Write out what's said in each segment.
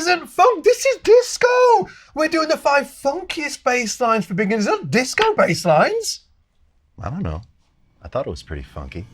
isn't funk. This is disco. We're doing the 5 funkiest bass lines for beginners. Not disco bass lines. I don't know. I thought it was pretty funky.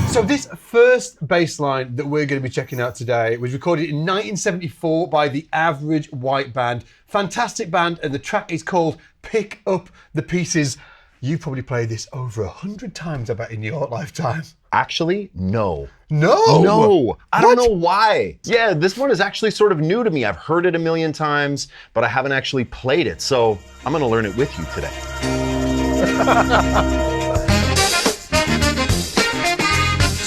So this first bass line that we're going to be checking out today was recorded in 1974 by the Average White Band. Fantastic band, and the track is called Pick Up the Pieces. You've probably played this over 100 times, I bet, in your lifetime. Actually, no. No? No. I don't know why. Yeah, this one is actually sort of new to me. I've heard it a million times, but I haven't actually played it. So I'm going to learn it with you today.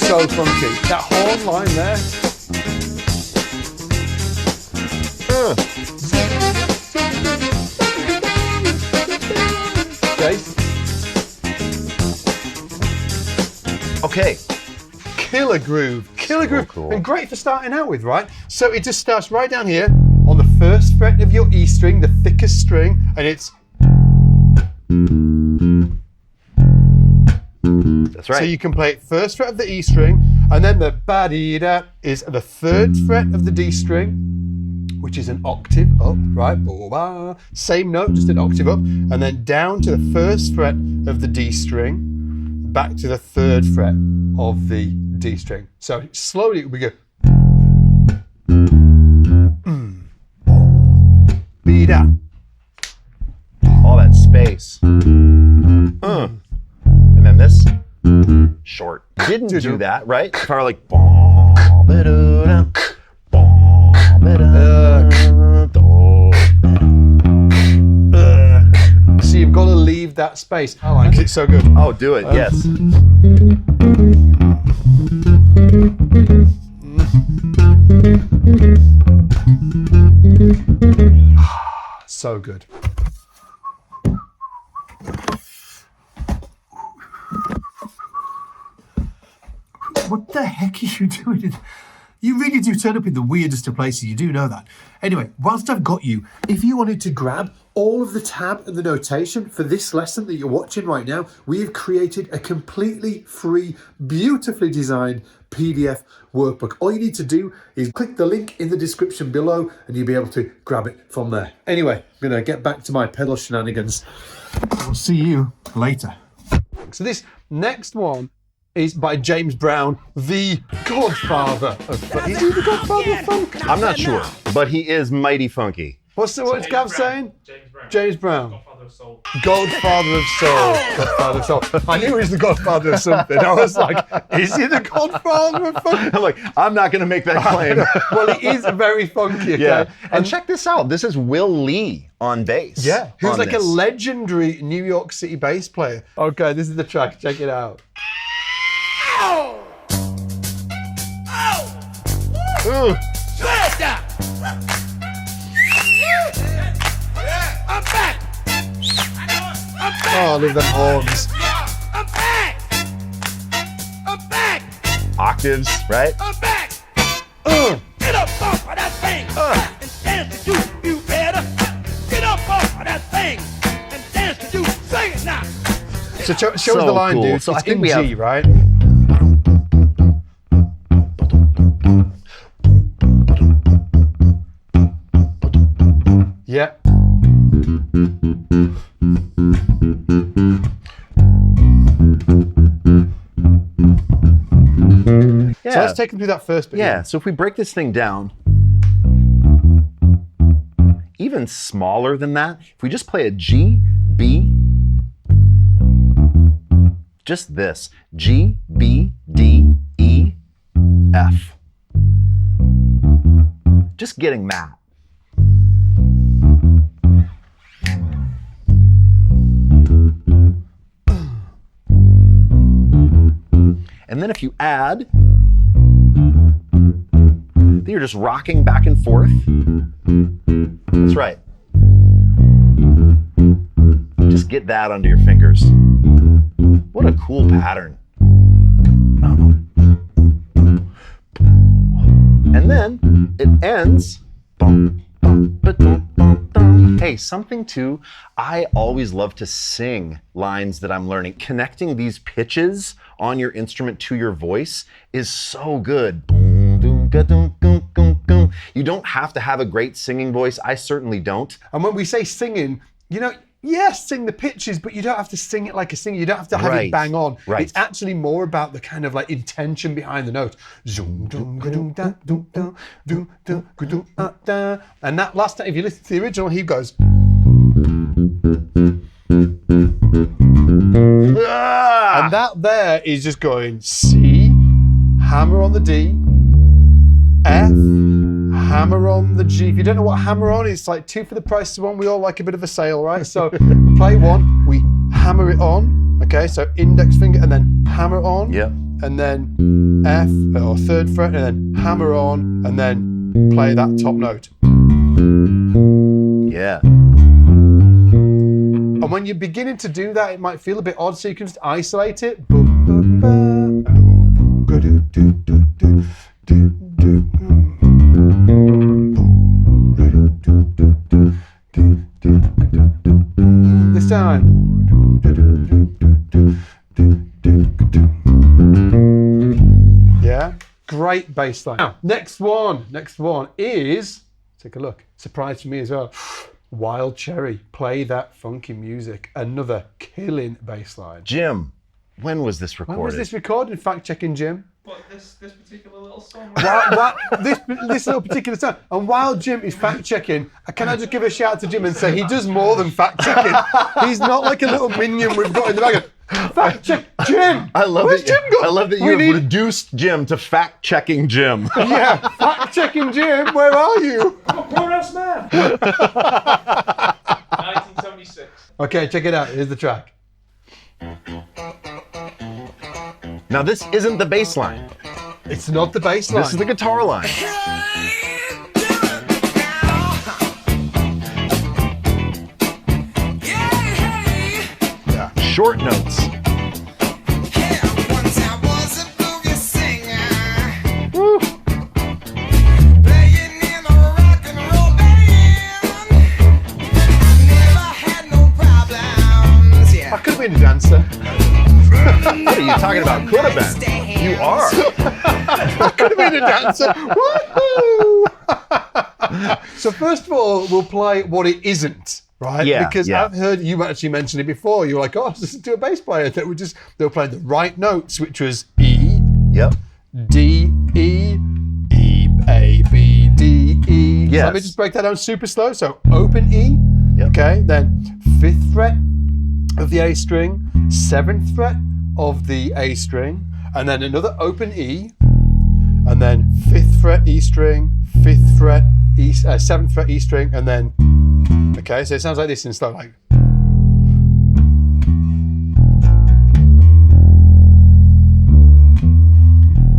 So funky. That horn line there. Bass. Okay. Killer groove. Killer groove. Cool. And great for starting out with, right? So it just starts right down here on the first fret of your E string, the thickest string, and it's... That's right. So you can play it first fret of the E string, and then the ba-dee-da is the 3rd fret of the D string, which is an octave up, right? Ba-ba. Same note, just an octave up, and then down to the 1st fret of the D string, back to the 3rd fret of the D string. So slowly we go. Be-da. All that space. And then this, short. Didn't do that, right? Kind of like, so you've got to leave that space. I like it. It's so good. Oh, do it, yes. So good. What the heck are you doing? You really do turn up in the weirdest of places, you do know that. Anyway, whilst I've got you, If you wanted to grab all of the tab and the notation for this lesson that you're watching right now, we have created a completely free, beautifully designed PDF workbook. All you need to do is click the link in the description below and you'll be able to grab it from there. Anyway, I'm going to get back to my pedal shenanigans. I'll see you later. So this next one is by James Brown, the godfather of funk. Is he the godfather of funk? I'm not sure, but he is mighty funky. What's Gav saying? James Brown. James Brown. Godfather of Soul. Godfather of soul. Godfather of soul. I knew he was the godfather of something. I was like, is he the godfather of funk? I'm like, I'm not going to make that claim. Well, he is very funky, okay? Yeah. And check this out. This is Will Lee on bass. Yeah, who's on like this. a legendary New York City bass player. Okay, this is the track. Check it out. Ooh. I'm back. Oh, I love them horns. I'm back. I'm back. Octaves, right? I'm back. Get up off of that thing and dance to you better. Get up off of that thing and dance to you. Sing it now. So show us So the line, cool. dude. So It's I think in we G, have- right? Yeah. Yeah. So let's take them through that first bit. Yeah, so if we break this thing down, even smaller than that, if we just play a G, B, just this, G, B, D, E, F. Just getting that. And then if you add, then you're just rocking back and forth. That's right. Just get that under your fingers. What a cool pattern. And then it ends. Hey, something too, I always love to sing lines that I'm learning. Connecting these pitches on your instrument to your voice is so good. You don't have to have a great singing voice. I certainly don't. And when we say singing, you know, yes, sing the pitches, but you don't have to sing it like a singer. You don't have to have it bang on. Right. It's actually more about the kind of like intention behind the note. And that last time, if you listen to the original, he goes. And that there is just going C, hammer on the D, F, hammer on the G. If you don't know what hammer on is, it's like 2 for the price of 1. We all like a bit of a sale, right? So play 1, we hammer it on. Okay, so index finger and then hammer on. Yep. And then F or 3rd fret and then hammer on and then play that top note. Yeah. And when you're beginning to do that, it might feel a bit odd, so you can just isolate it. This time. Yeah, great bass line. Now, next one is, take a look, surprise for me as well. Wild Cherry, play that funky music. Another killing bass line. Jim, when was this recorded? When was this recorded? Fact checking, Jim. What, this particular little song? This little particular song. And while Jim is fact checking, can I just give a shout out to Jim and say he does more than fact checking. He's not like a little minion we've got in the bag. Fact check, Jim. Where's Jim gone? I love that you have reduced Jim to fact checking Jim. Yeah, fact checking Jim. Where are you? I'm a grown-ass man. 1976. Okay, check it out. Here's the track. Now this isn't the bass line. It's not the bass line. This is the guitar line. Yeah. Short notes. Woo. I could have been a dancer. What are you talking about? Could have been. You are. I could have been a dancer. Woohoo! So first of all, we'll play what it isn't, right? Yeah, Because yeah. I've heard you actually mention it before. You were like, oh, listen to a bass player that they were playing the right notes, which was E, Yep. D, E, E, A, B, D, E. Yes. So let me just break that down super slow. So open E, Yep. okay, then 5th fret of the A string, 7th fret of the A string, and then another open E, and then 5th fret E string, 5th fret E, 7th fret E string, and then, okay, so it sounds like this in slow, like.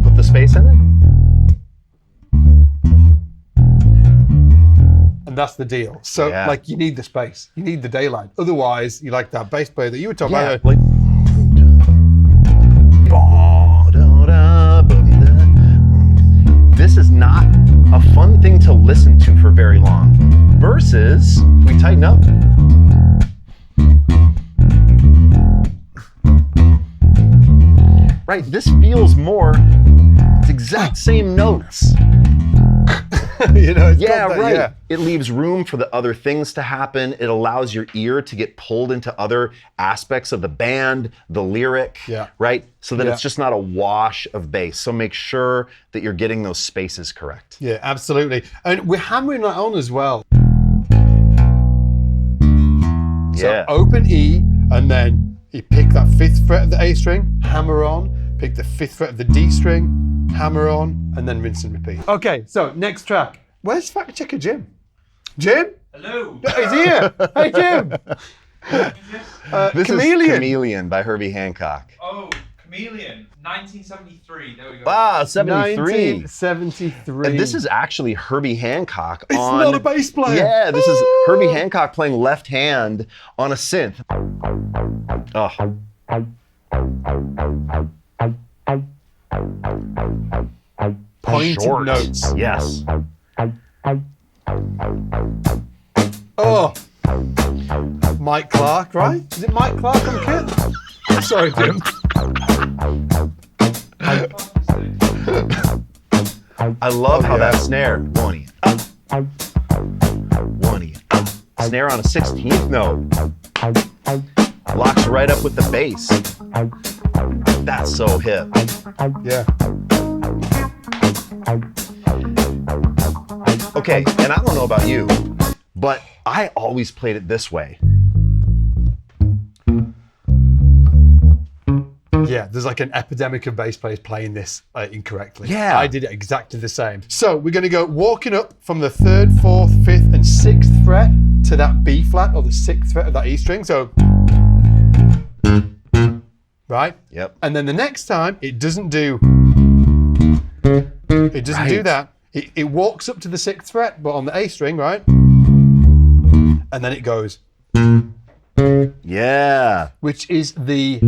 Put the space in it. And that's the deal. So, Yeah. like, you need the space, you need the daylight. Otherwise, you like that bass player that you were talking Yeah. about. Like. This is not a fun thing to listen to for very long. Versus, we tighten up. Right, this feels more, it's exact same notes. You know, it's Yeah, got that, right. yeah. It leaves room for the other things to happen. It allows your ear to get pulled into other aspects of the band, the lyric, Yeah. right? So that Yeah. it's just not a wash of bass. So make sure that you're getting those spaces correct. Yeah, absolutely. And we're hammering that on as well. So Yeah. open E, and then you pick that 5th fret of the A string, hammer on, pick the 5th fret of the D string, hammer on, and then rinse and repeat. Okay, so next track. Where's Fact Checker Jim? Jim? Hello. He's here. Hey, Jim. This Chameleon. is Chameleon by Herbie Hancock. Oh, Chameleon. 1973. There we go. Ah, 73. 1973. And this is actually Herbie Hancock It's on... not a bass player. Yeah, this is Ah. Herbie Hancock playing left hand on a synth. Oh. Pointed Short. notes. Yes. Oh. Mike Clark, right? Is it Mike Clark on kit? Sorry, Jim. I love how yeah. that snare. 1, snare on a 16th note. Locks right up with the bass. That's so hip. Yeah. Okay, and I don't know about you, but I always played it this way. Yeah, there's like an epidemic of bass players playing this incorrectly. Yeah. I did it exactly the same. So we're going to go walking up from the 3rd, 4th, 5th, and 6th fret to that B flat or the 6th fret of that E string. So, right? Yep. And then the next time, it doesn't do. It doesn't do Right. that. It walks up to the 6th fret, but on the A string, right? And then it goes, Yeah. which is the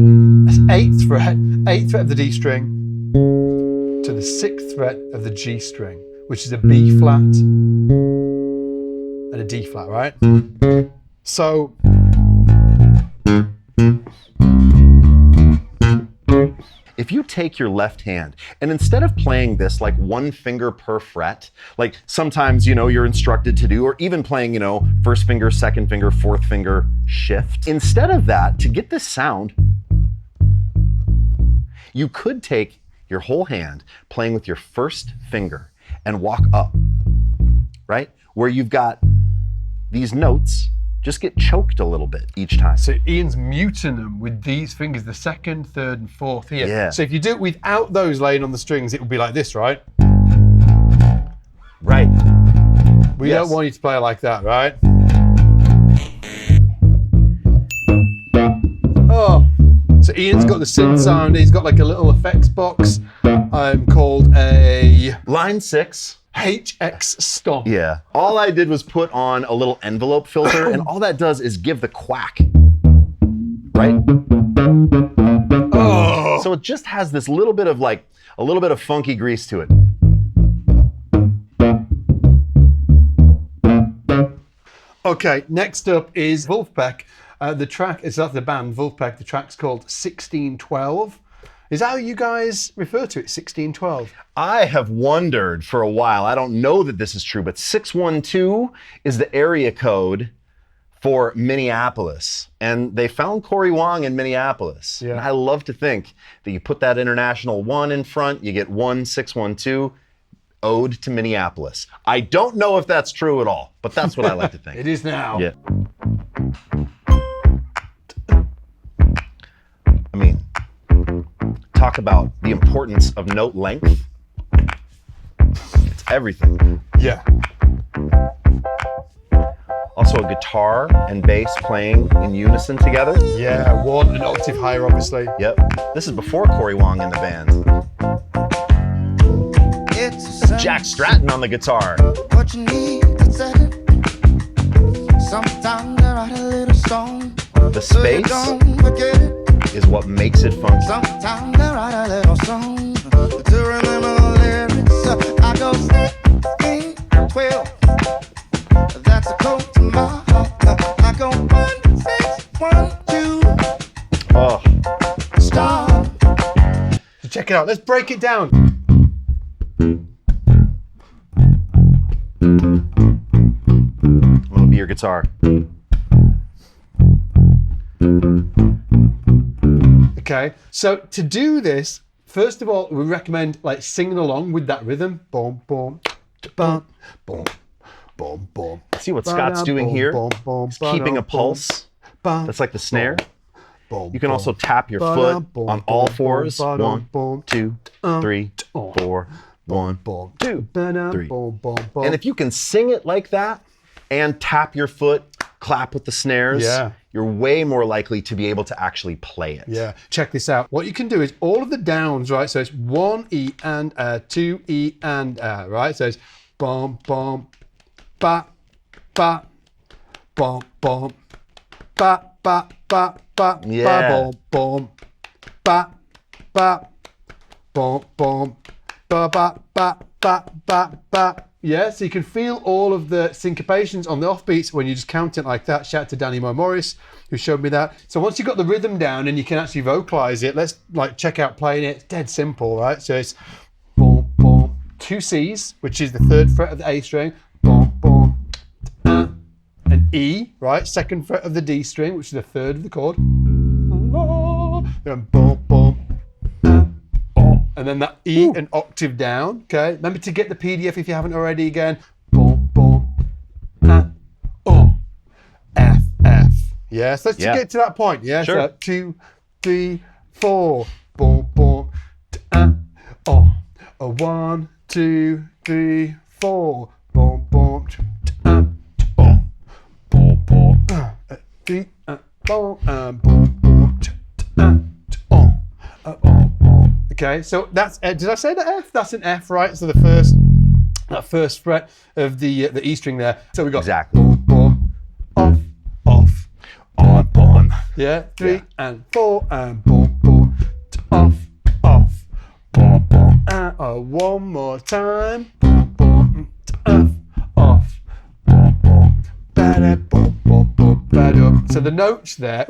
8th fret of the D string to the 6th fret of the G string, which is a B flat and a D flat, right? So If you take your left hand and instead of playing this like one finger per fret, like sometimes, you're instructed to do, or even playing, first finger, second finger, fourth finger shift, instead of that, to get this sound, you could take your whole hand playing with your first finger and walk up, right? Where you've got these notes just get choked a little bit each time. So Ian's muting them with these fingers, the 2nd, 3rd, and 4th here. Yeah. So if you do it without those laying on the strings, it would be like this, right? Right. We Yes. don't want you to play like that, right? Oh. So Ian's got the synth sound. He's got like a little effects box called a Line 6. HX Stomp. Yeah. All I did was put on a little envelope filter, and all that does is give the quack. Right? Oh. So it just has this little bit of funky grease to it. Okay, next up is Vulfpeck. The track is the band Vulfpeck. The track's called 1612. Is that how you guys refer to it, 1612? I have wondered for a while, I don't know that this is true, but 612 is the area code for Minneapolis. And they found Corey Wong in Minneapolis. Yeah. And I love to think that you put that international 1 in front, you get 1612, ode to Minneapolis. I don't know if that's true at all, but that's what I like to think. It is now. Yeah. I mean, talk about the importance of note length. It's everything. Yeah. Also a guitar and bass playing in unison together. Yeah, one an octave higher, obviously. Yep. This is before Corey Wong in the band. Jack Stratton on the guitar. What you need to set it. Sometimes I write a little song. The So you space don't forget it. is what makes it funky. Sometimes I write a little song. To remember the lyrics. I go 16, 12. That's a code to my heart. I go 1, 6, 1, 2. Oh, Stop. So check it out. Let's break it down. I'm gonna be your guitar. Okay, so to do this, first of all, we recommend like singing along with that rhythm. Boom, boom, boom, boom, boom, boom. See what Scott's doing here? He's keeping a pulse. That's like the snare. You can also tap your foot on all fours. 1, 2, 3, 4. 1, 2, 3. And if you can sing it like that and tap your foot, clap with the snares, Yeah. you're way more likely to be able to actually play it. Yeah, check this out. What you can do is all of the downs, right? So it's 1 E and 2 E and right? So it's bum, bum, ba, ba, bum, bum, ba, ba, ba, ba, Yeah. ba, bum, bum, ba, ba, bum, bum, ba, ba, ba, ba, ba, ba. Yeah, so you can feel all of the syncopations on the offbeats when you just count it like that. Shout out to Danny Mo Morris, who showed me that. So once you've got the rhythm down and you can actually vocalize it, let's like check out playing it. It's dead simple, right? So it's boom, boom, 2 C's, which is the 3rd fret of the A string, boom, boom, and E, right? Second fret of the D string, which is the third of the chord. Then boom, boom, and then that E an octave down. Okay. Remember to get the PDF if you haven't already. Again, boom, boom, F, F. Yeah. So let's get to that point. Yeah. Sure. So 2, 3, 4. Boom, boom, 1, 2, 3, 4. Boom, boom, boom, boom, 3, boom, boom, okay, so that's, did I say the F? That's an F, right? So that first fret of the E string there. So we got Exactly. boom, boom, off, on. Yeah, 3 and 4 and boom, boom, off, boom, boom, one more time, boom, boom, off, boom, boom, ba-da, boom, boom, boom, ba-da. So the notes there,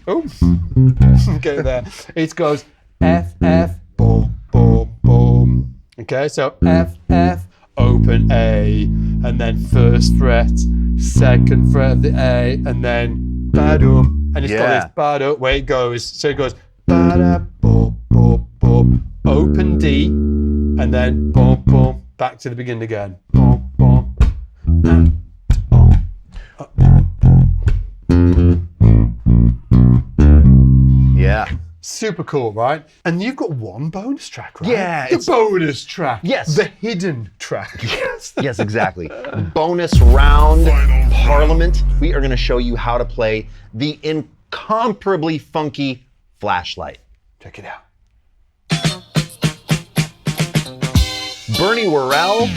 okay, there. It goes F, F, boom, boom, boom. Okay, so F, F, open A, and then first fret, second fret of the A, and then ba-dum. And it's got this ba-dum where it goes. So it goes ba-da, boom, boom, boom, open D, and then boom, boom, back to the beginning again. Boom, boom, Yeah. super cool, right? And you've got one bonus track, right? Yeah, The bonus track. Yes. The hidden track. Yes, exactly. Bonus round Parliament. We are going to show you how to play the incomparably funky Flashlight. Check it out. Bernie Worrell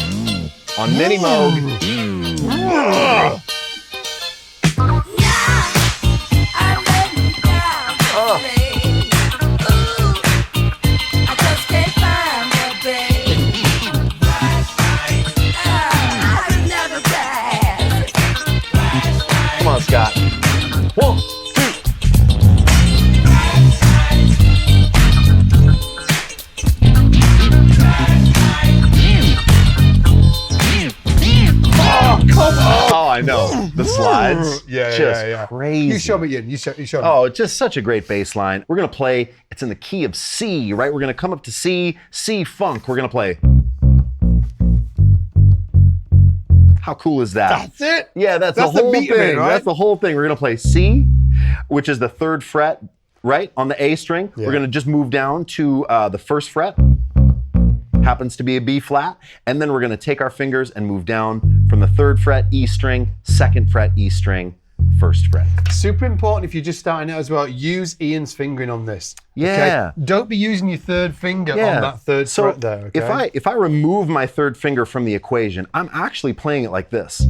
on Mini Moog. Come on, Scott. 1, 2. Oh, I know. The slides. Just crazy. You show me, Ian. You show me. Oh, just such a great bass line. We're going to play, it's in the key of C, right? We're going to come up to C, C funk. We're going to play. How cool is that? That's it. Yeah, that's That's the whole the beat of thing. it, right? That's the whole thing. We're going to play C, which is the third fret, right? On the A string. Yeah. We're going to just move down to the first fret. Happens to be a B flat. And then we're going to take our fingers and move down from the third fret, E string, second fret, E string, first fret. Super important if you're just starting out as well. Use Ian's fingering on this. Yeah. Okay? Don't be using your third finger on that third fret there. Okay? If I remove my third finger from the equation, I'm actually playing it like this.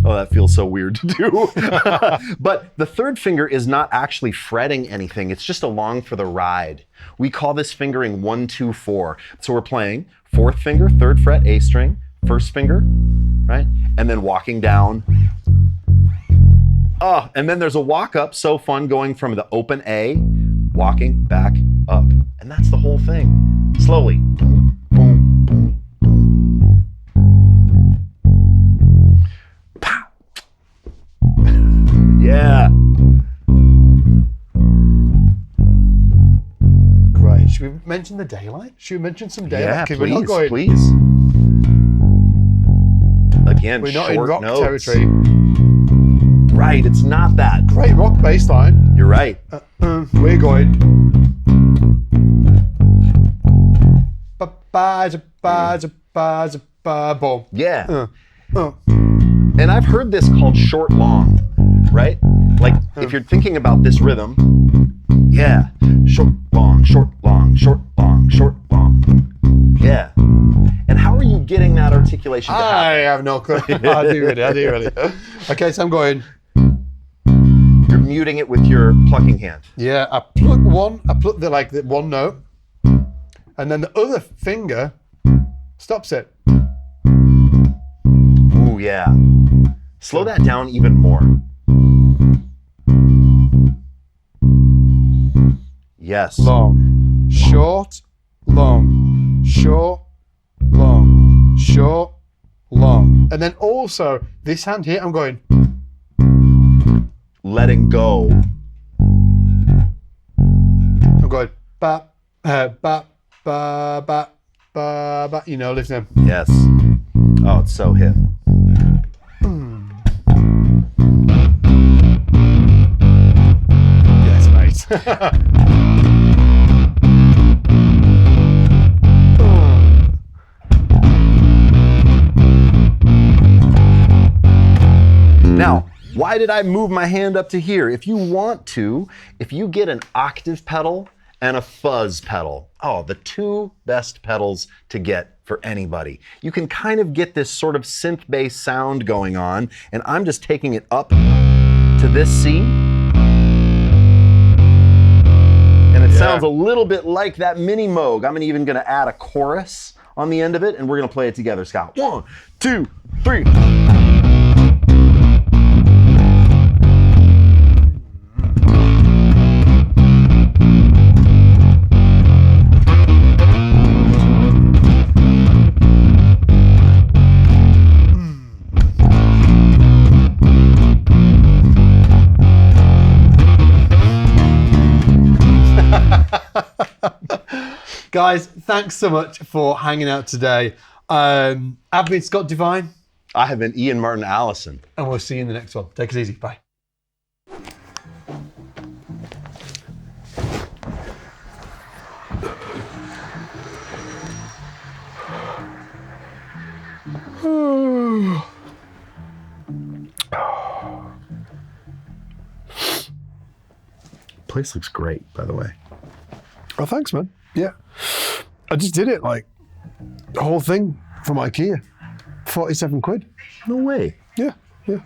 Oh, that feels so weird to do. But the third finger is not actually fretting anything. It's just along for the ride. We call this fingering 1, 2, 4. So we're playing fourth finger, third fret, A string, first finger, right? And then walking down. Oh, and then there's a walk up, so fun, going from the open A, walking back up. And that's the whole thing. Slowly. Boom, boom, boom, boom. Pow. Yeah. Great. Should we mention the daylight? Should we mention some daylight? Yeah, 'Cause please, we're not going, please. Again, We're not short in rock notes. territory. Right, it's not that. Great rock bass line. You're right. We're going. Boom. Yeah. And I've heard this called short long, right? Like if you're thinking about this rhythm, yeah, short long, short long, short long, short long. Yeah. And how are you getting that articulation to I happen? have no clue. I'll do it. Okay, so I'm going. You're muting it with your plucking hand. Yeah, I pluck the one note, and then the other finger stops it. Ooh, yeah. Slow that down even more. Yes. Long, short, long, short, long, short, long. And then also this hand here, I'm going. Letting go. I'm going ba ba ba ba ba ba. You know, listen. Yes. Oh, it's so hip. Yes, mate. Now, why did I move my hand up to here? If you want to, if you get an octave pedal and a fuzz pedal, oh, the two best pedals to get for anybody. You can kind of get this sort of synth bass sound going on, and I'm just taking it up to this C. And it sounds a little bit like that mini Moog. I'm even gonna add a chorus on the end of it, and we're gonna play it together, Scott. 1, 2, 3. Guys, thanks so much for hanging out today. I've been Scott Devine. I have been Ian Martin Allison. And we'll see you in the next one. Take it easy. Bye. Place looks great, by the way. Oh, thanks, man. Yeah. I just did it, like, the whole thing from IKEA. 47 quid. No way. Yeah, yeah.